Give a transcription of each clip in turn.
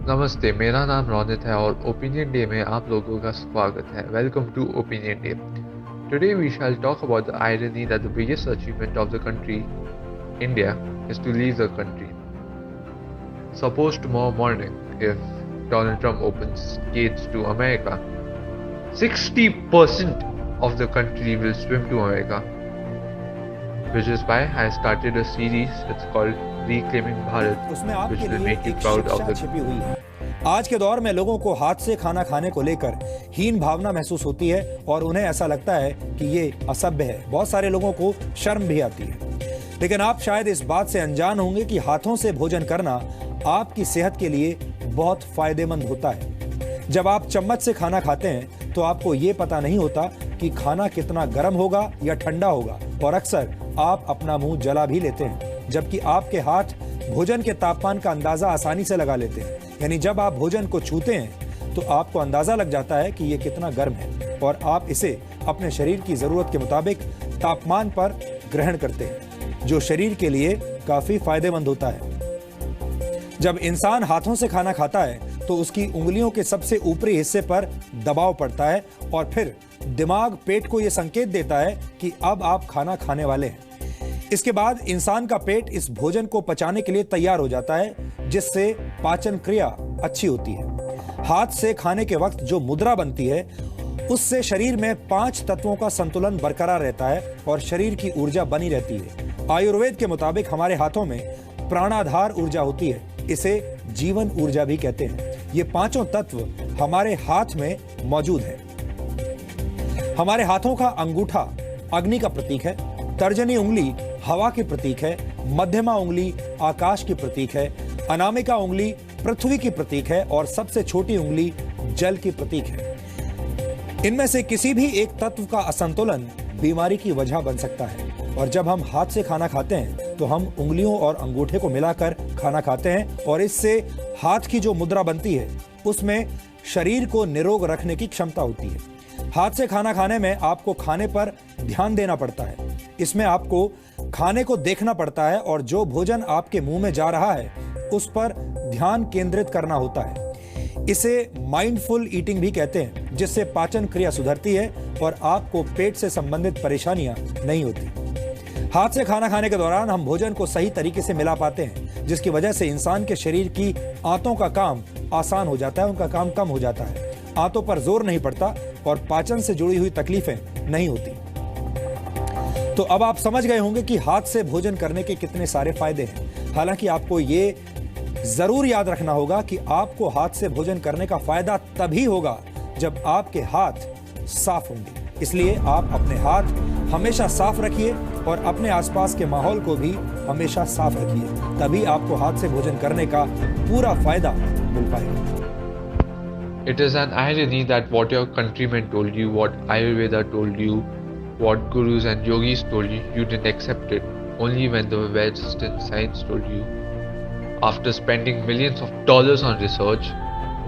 नमस्ते, मेरा नाम रोनित है और ओपिनियन डे में आप लोगों का स्वागत है। Welcome to opinion day. Today we shall talk about the irony that the biggest achievement of the country, India, is to leave the country. Suppose tomorrow morning, if Donald Trump opens gates to America, 60% of the country will swim to America, which is why I started a series. It's called Reclaiming Bharat, उसमें which आपके will लिए make you एक proud of शिक्षा the छिपी हुई है। आज के दौर में लोगों को हाथ से खाना खाने को लेकर हीन भावना महसूस होती है और उन्हें ऐसा लगता है कि ये असभ्य है। बहुत सारे लोगों को शर्म भी आती है। लेकिन आप शायद इस बात से अनजान होंगे कि हाथों से भोजन करना आपकी सेहत के लिए बहुत फायदेमंद होता है। जब आप चम्मच से खाना खाते हैं तो आपको ये पता नहीं होता कि खाना कितना गर्म होगा या ठंडा होगा, और अक्सर आप अपना मुंह जला भी लेते हैं, जबकि आपके हाथ भोजन के तापमान का अंदाजा आसानी से लगा लेते हैं। यानी जब आप भोजन को छूते हैं तो आपको अंदाजा लग जाता है कि ये कितना गर्म है, और आप इसे अपने शरीर की जरूरत के मुताबिक तापमान पर ग्रहण करते हैं, जो शरीर के लिए काफी फायदेमंद होता है। जब इंसान हाथों से खाना खाता है तो उसकी उंगलियों के सबसे ऊपरी हिस्से पर दबाव पड़ता है और फिर दिमाग पेट को यह संकेत देता है कि अब आप खाना खाने वाले हैं। इसके बाद इंसान का पेट इस भोजन को पचाने के लिए तैयार हो जाता है, जिससे पाचन क्रिया अच्छी होती है। हाथ से खाने के वक्त जो मुद्रा बनती है उससे शरीर में 5 तत्वों का संतुलन बरकरार रहता है और शरीर की ऊर्जा बनी रहती है। आयुर्वेद के मुताबिक हमारे हाथों में प्राणाधार ऊर्जा होती है, इसे जीवन ऊर्जा भी कहते हैं। ये 5 तत्व हमारे हाथ में मौजूद है। हमारे हाथों का अंगूठा अग्नि का प्रतीक है, तर्जनी उंगली हवा की प्रतीक है, मध्यमा उंगली आकाश की प्रतीक है, अनामिका उंगली पृथ्वी की प्रतीक है और सबसे छोटी उंगली जल की प्रतीक है। इनमें से किसी भी एक तत्व का असंतुलन बीमारी की वजह बन सकता है, और जब हम हाथ से खाना खाते हैं तो हम उंगलियों और अंगूठे को मिलाकर खाना खाते हैं, और इससे हाथ की जो मुद्रा बनती है उसमें शरीर को निरोग रखने की क्षमता होती है। हाथ से खाना खाने में आपको खाने पर ध्यान देना पड़ता है। इसमें आपको खाने को देखना पड़ता है और जो भोजन आपके मुंह में जा रहा है उस पर ध्यान केंद्रित करना होता है। इसे माइंडफुल ईटिंग भी कहते हैं, जिससे पाचन क्रिया सुधरती है और आपको पेट से संबंधित परेशानियां नहीं होती। हाथ से खाना खाने के दौरान हम भोजन को सही तरीके से मिला पाते हैं, जिसकी वजह से इंसान के शरीर की आंतों का काम आसान हो जाता है, उनका काम कम हो जाता है। आंतों पर जोर नहीं पड़ता और पाचन से जुड़ी हुई तकलीफें नहीं होती। तो अब आप समझ गए होंगे कि हाथ से भोजन करने के कितने सारे फायदे हैं। हालांकि आपको ये जरूर याद रखना होगा कि आपको हाथ से भोजन करने का फायदा तभी होगा जब आपके हाथ साफ होंगे। इसलिए आप अपने हाथ हमेशा साफ रखिए और अपने आसपास के माहौल को भी हमेशा साफ रखिए, तभी आपको हाथ से भोजन करने का पूरा फायदा मिल पाएगा। It is an irony that what your countrymen told you, what Ayurveda told you, what gurus and yogis told you, you didn't accept it. Only when the Western science told you, after spending millions of dollars on research,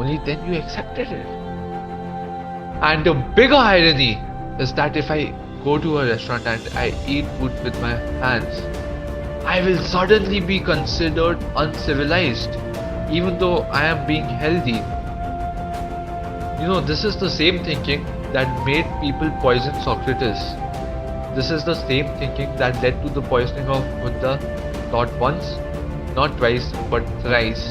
only then you accepted it. And the bigger irony is that if I go to a restaurant and I eat food with my hands, I will suddenly be considered uncivilized, even though I am being healthy. You know, this is the same thinking that made people poison Socrates. This is the same thinking that led to the poisoning of Buddha, not once, not twice, but thrice.